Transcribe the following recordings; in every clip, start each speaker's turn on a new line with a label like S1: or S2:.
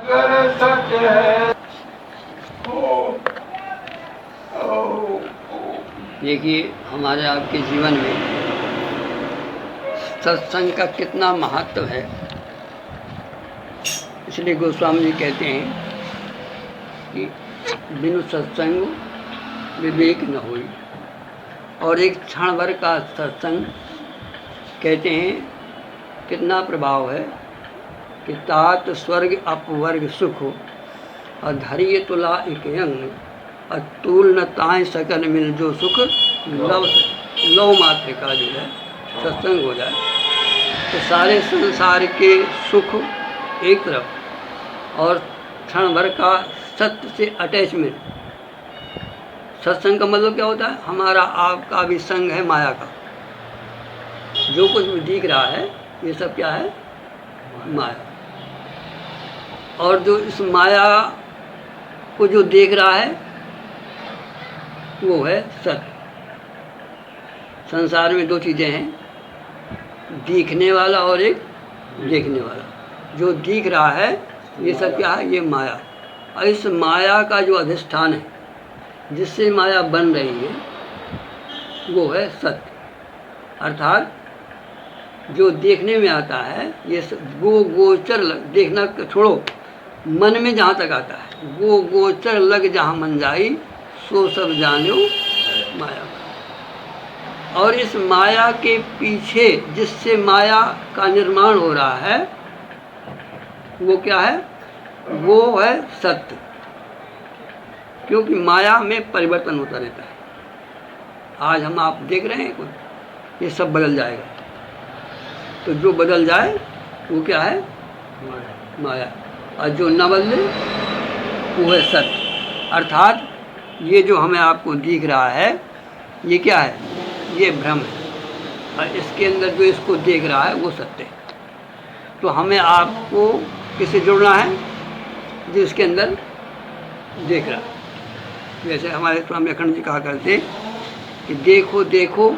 S1: अगर सच है।
S2: देखिए हमारे आपके जीवन में सत्संग का कितना महत्व है। इसलिए गोस्वामी जी कहते हैं कि बिनु सत्संग विवेक न होई। और एक क्षण भर का सत्संग कहते हैं कितना प्रभाव है कि तात स्वर्ग अपवर्ग सुख हो और धैर्य तुला एक अंग अतुल न ताए सकल मिल जो सुख लव मात्र का जो है सत्संग हो जाए तो सारे संसार के सुख एक तरफ और क्षण भर का सत्य से अटैचमेंट। सत्संग का मतलब क्या होता है? हमारा आपका भी संग है माया का। जो कुछ भी दिख रहा है ये सब क्या है? माया। और जो इस माया को जो देख रहा है वो है सत्य। संसार में दो चीज़ें हैं, दिखने वाला और एक देखने वाला। जो दिख रहा है ये सब क्या है? ये माया। और इस माया का जो अधिष्ठान है जिससे माया बन रही है वो है सत्य। अर्थात जो देखने में आता है ये वो गोचर देखना छोड़ो, मन में जहाँ तक आता है वो गोचर लग जहाँ मन जाई सो सब जानो माया। और इस माया के पीछे जिससे माया का निर्माण हो रहा है वो क्या है? वो है सत्य। क्योंकि माया में परिवर्तन होता रहता है। आज हम आप देख रहे हैं कुछ, ये सब बदल जाएगा। तो जो बदल जाए वो क्या है? माया। और जो न बदले वो है सत्य। अर्थात ये जो हमें आपको दिख रहा है ये क्या है? ये भ्रम है। और इसके अंदर जो इसको देख रहा है वो सत्य है। तो हमें आपको किससे जुड़ना है? जो इसके अंदर देख रहा है। जैसे हमारे स्वामी अखंड जी कहा करते कि देखो देखो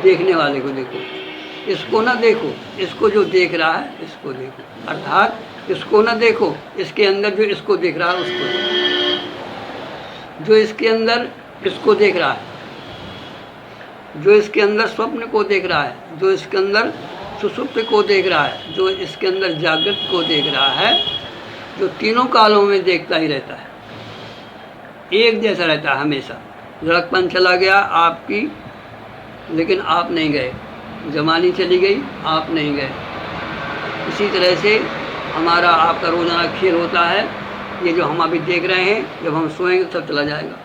S2: देखने वाले को देखो, इसको ना देखो, इसको जो देख रहा है इसको देखो। अर्थात इसको ना देखो, इसके अंदर जो इसको देख रहा है उसको देखो। जो इसके अंदर इसको देख रहा है, जो इसके अंदर स्वप्न को देख रहा है, जो इसके अंदर सुषुप्त को देख रहा है, जो इसके अंदर जागृत को देख रहा है, जो तीनों कालों में देखता ही रहता है, एक जैसा रहता है हमेशा। लड़कपन चला गया आपकी लेकिन आप नहीं गए, जवानी चली गई आप नहीं गए। इसी तरह से हमारा आपका रोज़ाना खेल होता है। ये जो हम अभी देख रहे हैं जब हम सोएंगे सब चला जाएगा।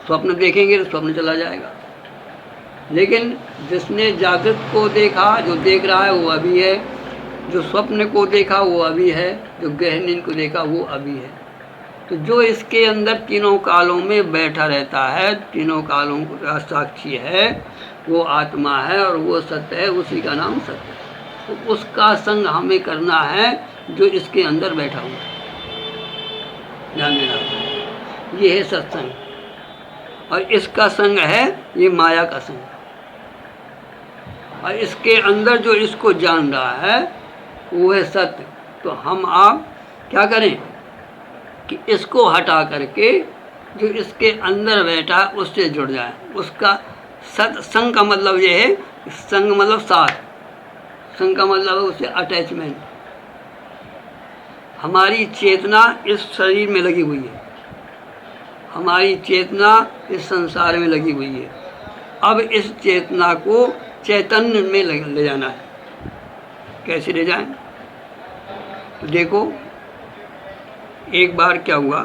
S2: स्वप्न देखेंगे तो स्वप्न चला जाएगा। लेकिन जिसने जागृत को देखा, जो देख रहा है वो अभी है, जो स्वप्न को देखा वो अभी है, जो गहन नींद को देखा वो अभी है। तो जो इसके अंदर तीनों कालों में बैठा रहता है, तीनों कालों का साक्षी है, वो आत्मा है और वो सत्य है, उसी का नाम सत्य है। तो उसका संग हमें करना है जो इसके अंदर बैठा हुआ है। ध्यान देना, ये है सत्संग। और इसका संग है ये माया का संग। और इसके अंदर जो इसको जान रहा है वो है सत्य। तो हम आप क्या करें कि इसको हटा करके जो इसके अंदर बैठा है उससे जुड़ जाए। उसका सत्संग का मतलब ये है, संग मतलब साथ, संग का मतलब है उससे अटैचमेंट। हमारी चेतना इस शरीर में लगी हुई है, हमारी चेतना इस संसार में लगी हुई है। अब इस चेतना को चैतन्य में ले जाना है। कैसे ले जाएं? तो देखो एक बार क्या हुआ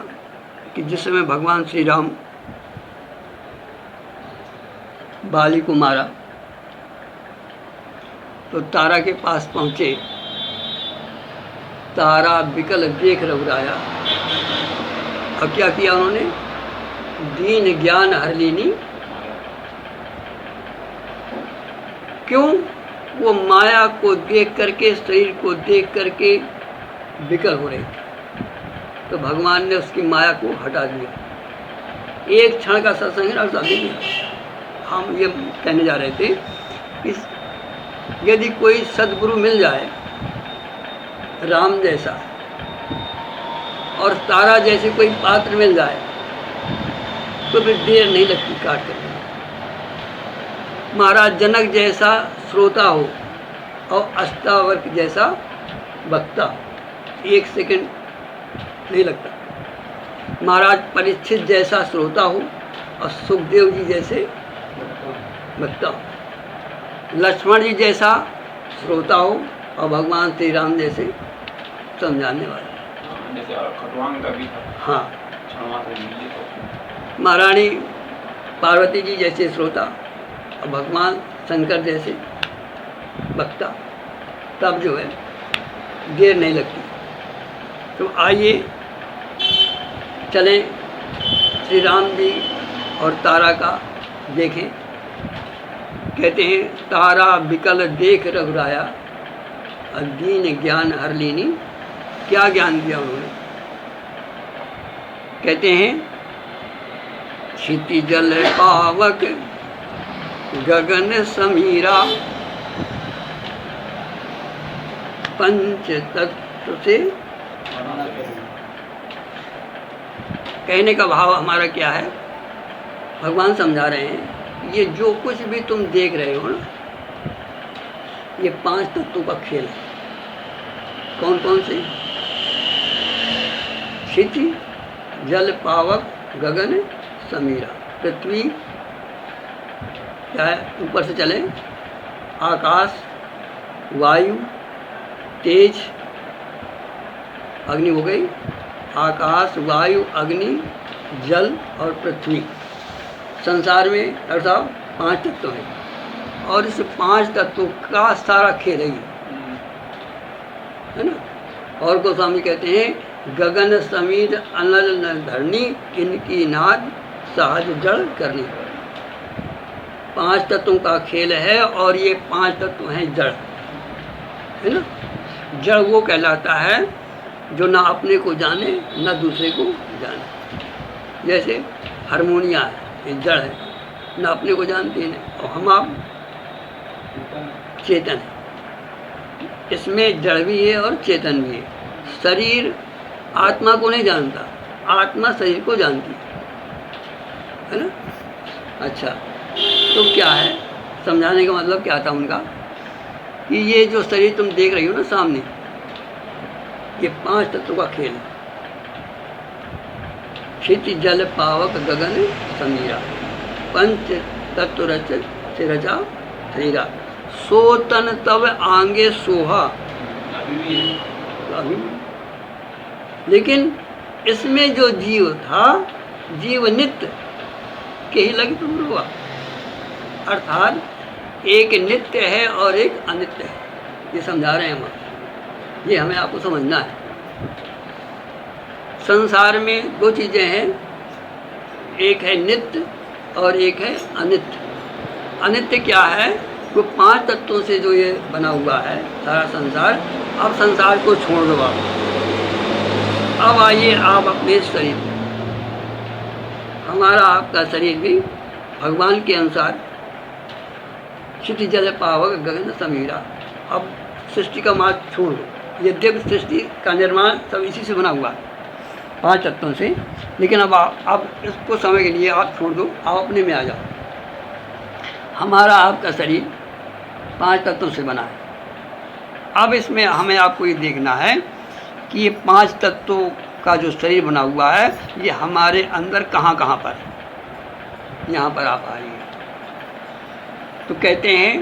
S2: कि जिस समय भगवान श्री राम बाली को मारा तो तारा के पास पहुँचे। तारा विकल देख रघुराया। अब क्या किया उन्होंने? दीन ज्ञान हर लीनी। क्यों? वो माया को देख करके, शरीर को देख करके विकल हो रहे थे। तो भगवान ने उसकी माया को हटा दिया। एक क्षण का सत्संग है। हम ये कहने जा रहे थे कि यदि कोई सद्गुरु मिल जाए राम जैसा, और तारा जैसे कोई पात्र मिल जाए तो फिर देर नहीं लगती काट करने। महाराज जनक जैसा श्रोता हो और अष्टावक्र जैसा वक्ता, 1 सेकंड नहीं लगता। महाराज परीक्षित जैसा श्रोता हो और सुखदेव जी जैसे वक्ता हो। लक्ष्मण जी जैसा श्रोता हो और भगवान श्री राम जैसे समझाने वाले।
S1: जैसे खटवांग का भी था।
S2: हाँ,
S1: क्षणवा से मिले तो
S2: महारानी पार्वती जी जैसे श्रोता और भगवान शंकर जैसे वक्ता, तब जो है देर नहीं लगती। तो आइए चलें श्री राम जी और तारा का देखें। कहते हैं तारा बिकल देख रघुराया दीन ज्ञान हर लीनी। क्या ज्ञान दिया उन्होंने? कहते हैं क्षिति जल पावक गगन समीरा पंच तत्व से। कहने का भाव हमारा क्या है? भगवान समझा रहे हैं ये जो कुछ भी तुम देख रहे हो ना, ये 5 तत्वों का खेल है। कौन कौन से? क्षिति जल पावक गगन समीरा। पृथ्वी क्या है? ऊपर से चले, आकाश, वायु, तेज, अग्नि हो गई, आकाश, वायु, अग्नि, जल और पृथ्वी। संसार में डॉक्टर साहब 5 तत्व हैं और इस 5 तत्वों का सारा खेल है ना। और गोस्वामी कहते हैं गगन समीर अनल न धरनी इनकी नाद सहज जड़ करनी। 5 तत्वों का खेल है और ये 5 तत्व हैं जड़, है ना। जड़ वो कहलाता है जो ना अपने को जाने ना दूसरे को जाने। जैसे हारमोनिया है, ये जड़ है, ना अपने को जानते हैं और हम आप चेतन है। इसमें जड़ भी है और चेतन भी है। शरीर आत्मा को नहीं जानता, आत्मा शरीर को जानती है ना। अच्छा, तो क्या है? समझाने का मतलब क्या था उनका कि ये जो शरीर तुम देख रही हो ना सामने, ये 5 तत्वों का खेल है। क्षिति जल पावक गगन समीरा पंच तत्व रच से रचा शरीरा। सो तन तब आंगे सोहा। अभी लेकिन इसमें जो जीव था, जीव नित्य के ही लगे तुम हुआ। अर्थात एक नित्य है और एक अनित्य है, ये समझा रहे हैं हम। ये हमें आपको समझना है। संसार में 2 चीज़ें हैं, एक है नित्य और एक है अनित्य। अनित्य क्या है? वो 5 तत्वों से जो ये बना हुआ है सारा संसार। अब संसार को छोड़ दो आप, अब आइए आप अपने शरीर में। हमारा आपका शरीर भी भगवान के अनुसार क्षिति जल पावक गगन समीरा। अब सृष्टि का मार्ग छोड़ दो। यद्यपि सृष्टि का निर्माण सब इसी से बना हुआ है, 5 तत्वों से, लेकिन अब इसको समय के लिए आप छोड़ दो, आप अपने में आ जाओ। हमारा आपका शरीर 5 तत्वों से बना है। अब इसमें हमें आपको ये देखना है कि ये 5 तत्वों का जो शरीर बना हुआ है ये हमारे अंदर कहाँ कहाँ पर है। यहाँ पर आप आइए तो कहते हैं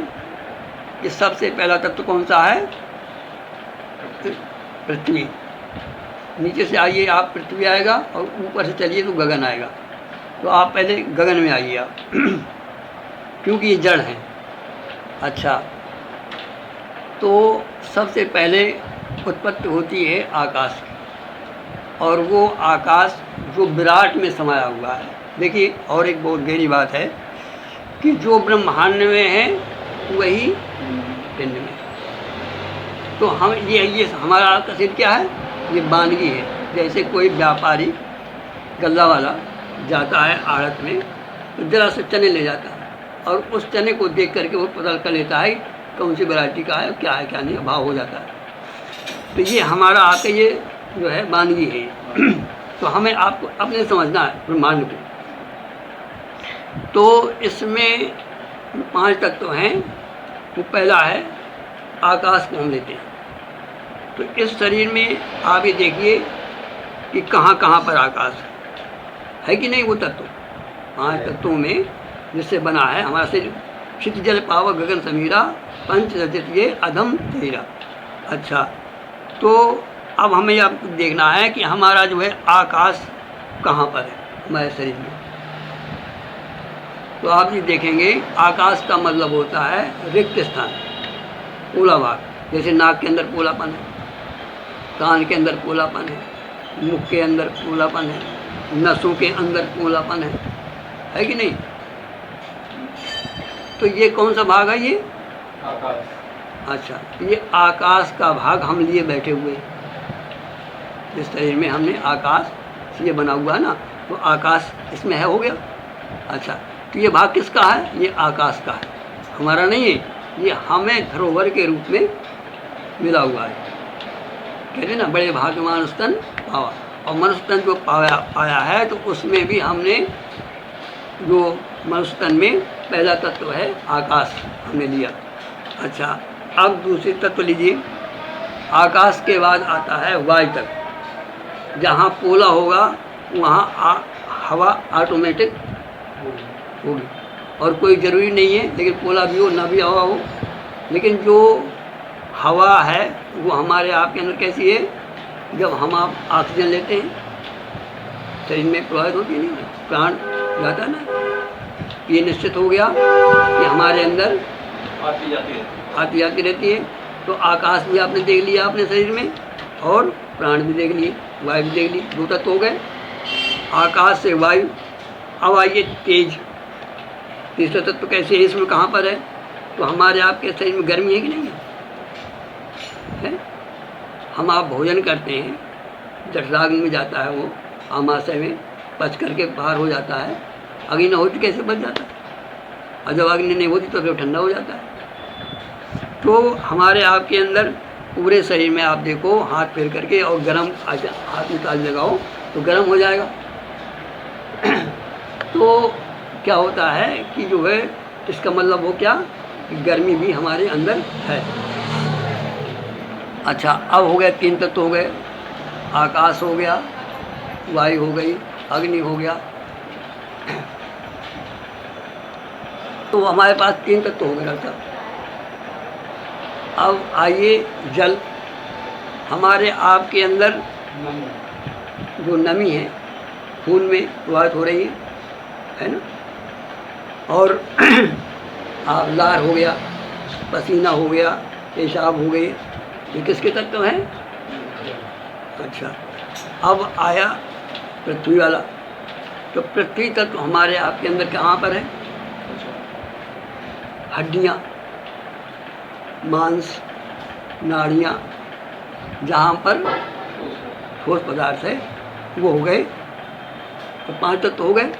S2: कि सबसे पहला तत्व कौन सा है? पृथ्वी। नीचे से आइए आप, पृथ्वी आएगा और ऊपर से चलिए तो गगन आएगा। तो आप पहले गगन में आइए आप क्योंकि ये जड़ है। अच्छा, तो सबसे पहले उत्पत्ति होती है आकाश की, और वो आकाश जो विराट में समाया हुआ है। देखिए, और एक बहुत गहरी बात है कि जो ब्रह्मांड में है वही पिंड में। तो हम ये हमारा आपका शरीर क्या है? ये बानगी है। जैसे कोई व्यापारी गल्ला वाला जाता है आड़त में तो जरा से चने ले जाता है और उस चने को देख करके वो पता कर लेता है कौन सी वैरायटी का है, क्या नहीं, भाव हो जाता है। तो ये हमारा आके ये जो है वानगी है ये। तो हमें आपको अपने समझना है ब्रह्मांड को। तो इसमें 5 तत्व हैं। वो पहला है आकाश को हम लेते हैं। तो इस शरीर में आप ये देखिए कि कहाँ कहाँ पर आकाश है कि नहीं। वो तत्व 5 तत्वों में जिससे बना है हमारा शरीर। क्षित जल पावक गगन समीरा पंच रचित ये अधम तेरा। अच्छा, तो अब हमें यह देखना है कि हमारा जो है आकाश कहाँ पर है हमारे शरीर में। तो आप ये देखेंगे आकाश का मतलब होता है रिक्त स्थान, पोला भाग। जैसे नाक के अंदर पोलापन है, कान के अंदर पोलापन है, मुख के अंदर पोलापन है, नसों के अंदर पोलापन है कि नहीं। तो ये कौन सा भाग है ये?
S1: आकाश।
S2: अच्छा, ये आकाश का भाग हम लिए बैठे हुए। जिस शरीर में हमने आकाश से ये बना हुआ है ना, तो आकाश इसमें है, हो गया। अच्छा, तो ये भाग किसका है? ये आकाश का है, हमारा नहीं है। ये हमें धरोहर के रूप में मिला हुआ है। कहते ना बड़े भाग्यवान स्तन पावा। और मनुष्य तन जो पाया है तो उसमें भी हमने जो मनुष्य तन में पहला तत्व है आकाश हमने लिया। अच्छा, अब दूसरी तत्व लीजिए। आकाश के बाद आता है वायु तत्व। जहाँ पोला होगा वहाँ हवा ऑटोमेटिक होगी, और कोई ज़रूरी नहीं है लेकिन पोला भी हो ना भी हवा हो। लेकिन जो हवा है वो हमारे आपके अंदर कैसी है? जब हम आप ऑक्सीजन लेते हैं शरीर में प्रवाहित होती है, नहीं प्राण जाता है ना। ये निश्चित हो गया कि हमारे अंदर आती जाती रहती है। तो आकाश भी आपने देख लिया अपने शरीर में, और प्राण भी देख लिए, वायु भी देख ली। 2 तत्व हो गए, आकाश से वायु। अब आइए तेज। तीसरा तत्व कैसे है, इसमें कहाँ पर है? तो हमारे आपके शरीर में गर्मी है कि नहीं है? हम आप भोजन करते हैं, जठराग्नि में जाता है, वो आमाशय में पच करके बाहर हो जाता है। अग्नि न होती कैसे बच जाता है? और जब अग्नि नहीं होती तो फिर ठंडा हो जाता है। तो हमारे आपके अंदर पूरे शरीर में आप देखो, हाथ फेर करके और गर्म हाथ निकाल लगाओ तो गर्म हो जाएगा। तो क्या होता है कि जो है इसका मतलब वो क्या, गर्मी भी हमारे अंदर है। अच्छा, अब हो गए 3 तत्व हो गए। आकाश हो गया, वायु हो गई, अग्नि हो गया। तो हमारे पास 3 तत्व हो गए डॉक्टर साहब। अब आइए जल। हमारे आपके अंदर जो नमी है खून में प्रवाहित हो रही है ना। और आप लार हो गया, पसीना हो गया, पेशाब हो गई, ये किसके तत्व हैं? अच्छा, अब आया पृथ्वी वाला। तो पृथ्वी तत्व हमारे आपके अंदर कहाँ पर है? हड्डियाँ, मांस, नाड़ियाँ, जहाँ पर ठोस पदार्थ है वो हो गए। तो 5 तत्व हो गए।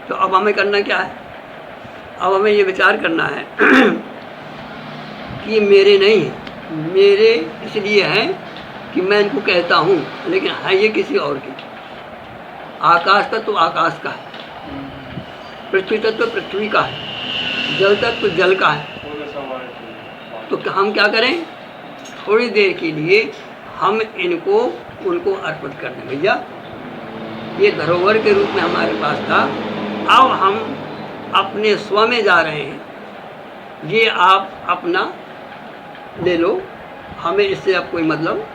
S2: तो अब हमें करना क्या है? अब हमें ये विचार करना है कि मेरे नहीं है, मेरे इसलिए हैं कि मैं इनको कहता हूँ, लेकिन है ये किसी और की। आकाश तत्व आकाश का है, पृथ्वी तत्व पृथ्वी का है, जल तत्व जल का है। तो हम क्या करें? थोड़ी देर के लिए हम इनको उनको अर्पित कर दें। भैया ये धरोहर के रूप में हमारे पास था, अब हम अपने स्व में जा रहे हैं। ये आप अपना ले लो, हमें इससे अब कोई मतलब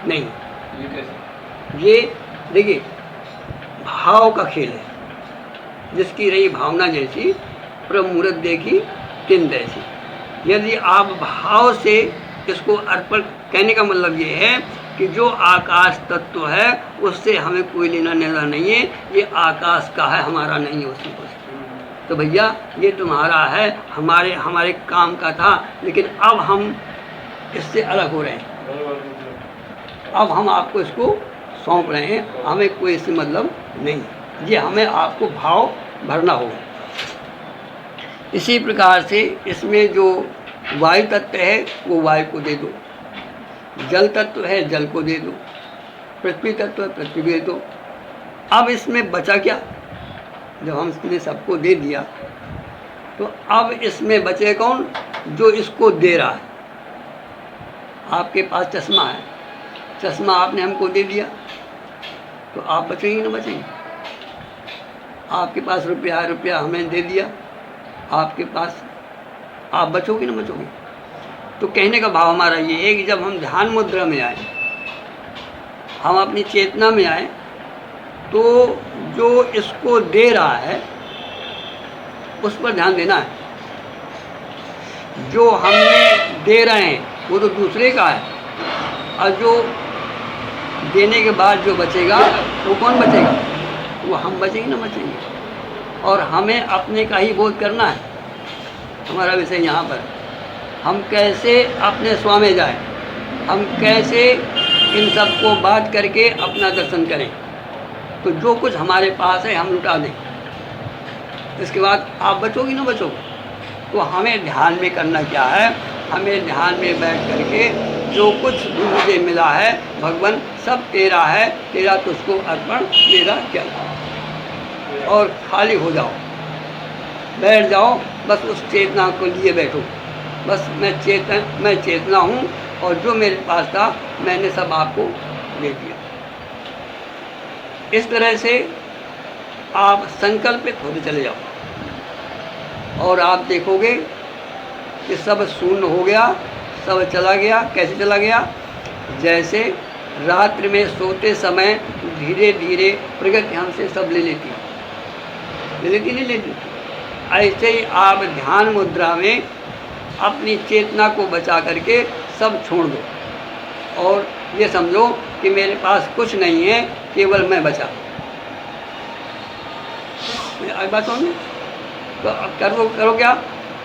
S2: नहीं।
S1: ये कैसे?
S2: ये देखिए भाव का खेल है। जिसकी रही भावना जैसी, प्रमुहूर्त देखी तिन तैसी। यदि आप भाव से इसको अर्पण, कहने का मतलब ये है कि जो आकाश तत्व है उससे हमें कोई लेना देना नहीं है। ये आकाश का है, हमारा नहीं है उसी को। तो भैया ये तुम्हारा है, हमारे काम का था, लेकिन अब हम इससे अलग हो रहे हैं। अब हम आपको इसको सौंप रहे हैं, हमें कोई इससे मतलब नहीं। ये हमें आपको भाव भरना होगा। इसी प्रकार से इसमें जो वायु तत्व है वो वायु को दे दो, जल तत्व है जल को दे दो, पृथ्वी तत्व है, पृथ्वी भी तो। अब इसमें बचा क्या? जब हमने सबको दे दिया तो अब इसमें बचे कौन? जो इसको दे रहा है। आपके पास चश्मा है, चश्मा आपने हमको दे दिया तो आप बचेंगे ना बचेंगे? आपके पास रुपया है, रुपया हमें दे दिया, आपके पास, आप बचोगे ना बचोगे? तो कहने का भाव हमारा ये है कि जब हम ध्यान मुद्रा में आए, हम अपनी चेतना में आए, तो जो इसको दे रहा है उस पर ध्यान देना है। जो हमने दे रहे हैं वो तो दूसरे का है, और जो देने के बाद जो बचेगा वो कौन बचेगा? वो हम बचेंगे ना बचेंगे। और हमें अपने का ही बोध करना है। हमारा विषय यहाँ पर हम कैसे अपने स्व में जाएं, हम कैसे इन सब को बात करके अपना दर्शन करें। तो जो कुछ हमारे पास है हम लुटा दें, इसके बाद आप बचोगे ना बचोगे? तो हमें ध्यान में करना क्या है? हमें ध्यान में बैठ करके जो कुछ भी मुझे मिला है भगवान सब तेरा है, तेरा तुझको अर्पण, मेरा क्या। और खाली हो जाओ, बैठ जाओ, बस उस चेतना को लिए बैठो। बस मैं चेतना हूँ और जो मेरे पास था मैंने सब आपको दे दिया। इस तरह से आप संकल्पित होते चले जाओ और आप देखोगे कि सब शून्य हो गया, सब चला गया। कैसे चला गया? जैसे रात्रि में सोते समय धीरे धीरे प्रकृति हमसे सब ले लेती नहीं लेती। ऐसे ही आप ध्यान मुद्रा में अपनी चेतना को बचा करके सब छोड़ दो और ये समझो कि मेरे पास कुछ नहीं है, केवल मैं बचा। बात समझो? तो अब करो क्या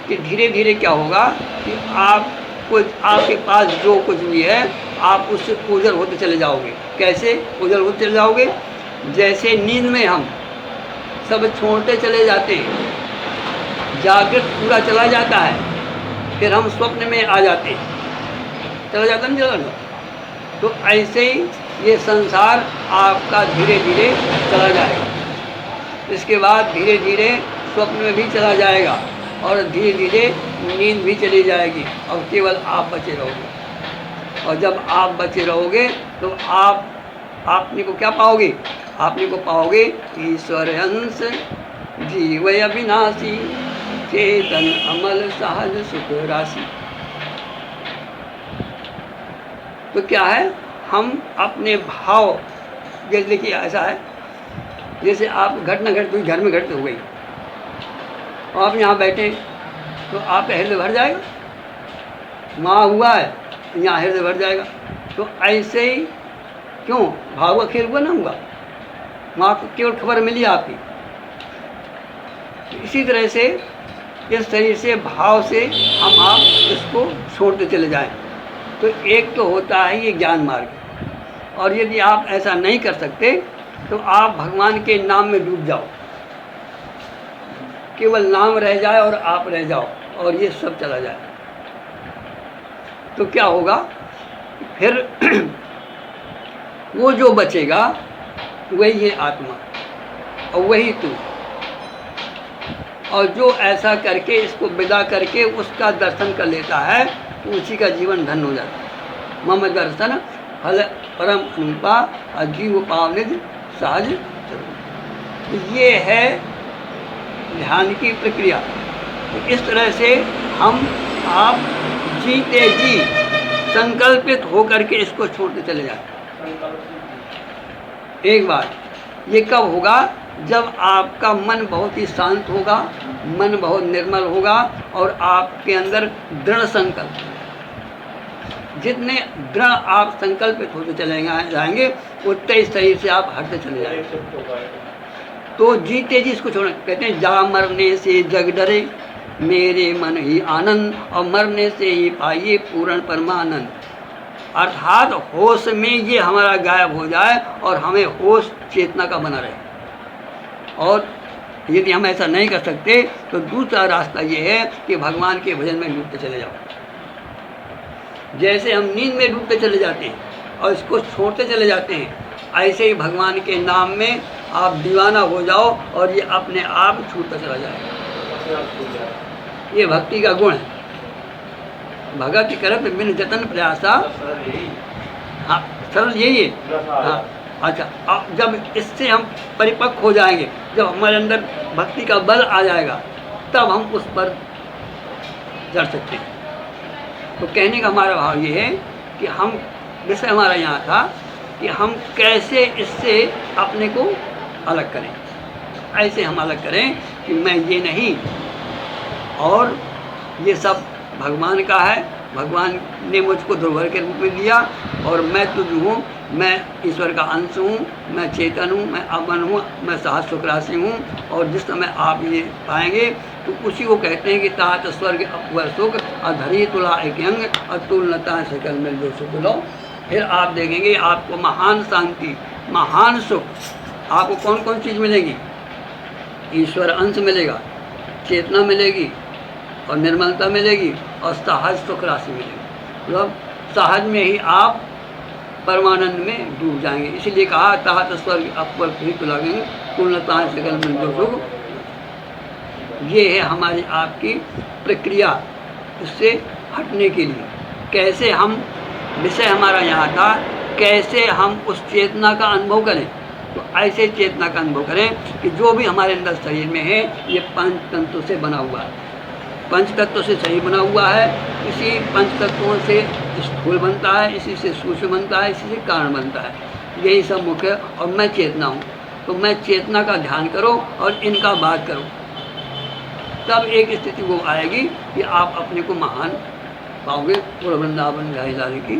S2: कि धीरे धीरे क्या होगा कि आपके पास जो कुछ भी है आप उससे ओझल होते चले जाओगे। कैसे ओझल होते चले जाओगे? जैसे नींद में हम सब छोड़ते चले जाते हैं, जागृत पूरा चला जाता है, फिर हम स्वप्न में आ जाते हैं, चला जाता नहीं चला जाता। तो ऐसे ही ये संसार आपका धीरे धीरे चला जाएगा। इसके बाद धीरे धीरे स्वप्न में भी चला जाएगा और धीरे धीरे नींद भी चली जाएगी और केवल आप बचे रहोगे। और जब आप बचे रहोगे तो आपने को क्या पाओगे? आपने को पाओगे ईश्वर अंश जीव अविनाशी चेतन अमल सहज सुख राशि। तो क्या है? हम अपने भाव, जैसे देखिए ऐसा है जैसे आप घटना घट कोई घर में घटित हो गई और आप यहाँ बैठे तो आपका हृदय भर जाएगा। वहाँ हुआ है यहाँ हृदय भर जाएगा। तो ऐसे ही क्यों? भाव का खेल हुआ ना हुआ, वहाँ को केवल खबर मिली आपकी। इसी तरह से इस शरीर से भाव से हम आप इसको छोड़ते चले जाएं। तो एक तो होता है ये ज्ञान मार्ग, और यदि आप ऐसा नहीं कर सकते तो आप भगवान के नाम में डूब जाओ, केवल नाम रह जाए और आप रह जाओ और ये सब चला जाए। तो क्या होगा फिर? वो जो बचेगा वही है आत्मा और वही तू। और जो ऐसा करके इसको विदा करके उसका दर्शन कर लेता है तो उसी का जीवन धन्य हो जाता है। मम दर्शन फल परम अनुपा अजीव पावनिध सहज। ये है ध्यान की प्रक्रिया। तो इस तरह से हम आप जीते जी संकल्पित होकर के इसको छोड़ते चले जाते। एक बार ये कब होगा? जब आपका मन बहुत ही शांत होगा, मन बहुत निर्मल होगा और आपके अंदर दृढ़ संकल्प। जितने दृढ़ आप संकल्पित होते चले जाएंगे उतने ही शरीर से आप हटते चले जाएंगे। तो जीते जी इसको छोड़ना। कहते हैं जा मरने से जग डरे मेरे मन ही आनंद, और मरने से ही पाइए पूर्ण परमानंद। अर्थात होश में ये हमारा गायब हो जाए और हमें होश चेतना का बना रहे। और यदि हम ऐसा नहीं कर सकते तो दूसरा रास्ता ये है कि भगवान के भजन में डूबते चले जाओ। जैसे हम नींद में डूबते चले जाते हैं और इसको छोड़ते चले जाते हैं, ऐसे ही भगवान के नाम में आप दीवाना हो जाओ और ये अपने आप छूटता चला जाएगा। ये भक्ति का गुण है। भगत करत बिन जतन प्रयासा, हाँ सरल यही है। हाँ अच्छा, अब जब इससे हम परिपक्व हो जाएंगे, जब हमारे अंदर भक्ति का बल आ जाएगा, तब हम उस पर चढ़ सकते हैं। तो कहने का हमारा भाव ये है कि हम, विषय हमारा यहाँ था कि हम कैसे इससे अपने को अलग करें। ऐसे हम अलग करें कि मैं ये नहीं, और ये सब भगवान का है, भगवान ने मुझको ध्रुवर के रूप में दिया, और मैं तुझ हूँ, मैं ईश्वर का अंश हूँ, मैं चेतन हूँ, मैं अमन हूँ, मैं सहज सुख राशि हूँ। और जिस समय आप ये पाएंगे तो उसी को कहते हैं कि तात स्वर्ग अपवर सुख अधरी तुला एक अंग अतुलता सकल में जो सुख लो। फिर आप देखेंगे आपको महान शांति, महान सुख, आपको कौन कौन चीज़ मिलेगी? ईश्वर अंश मिलेगा, चेतना मिलेगी, और निर्मलता मिलेगी, और सहज सुख राशि मिलेगी। मतलब सहज में ही आप परमानंद में डूब जाएंगे। इसलिए कहा तहत स्वर्ग अपवर प्रीत लगेंगे पूर्णता सकल में जो सुख। ये है हमारी आपकी प्रक्रिया इससे हटने के लिए। कैसे हम, विषय हमारा यहाँ था, कैसे हम उस चेतना का अनुभव करें। तो ऐसे चेतना का अनुभव करें कि जो भी हमारे अंदर शरीर में है ये पंच तत्वों से बना हुआ है, पंच तत्वों से शरीर बना हुआ है। इसी पंच तत्वों से स्थूल बनता है, इसी से सूक्ष्म बनता है, इसी से कारण बनता है। यही सब मुख्य है। और मैं चेतना हूँ, तो मैं चेतना का ध्यान करो और इनका बात करो, तब एक स्थिति वो आएगी कि आप अपने को महान पाओगे। पूर्ण वृंदावन गाई की।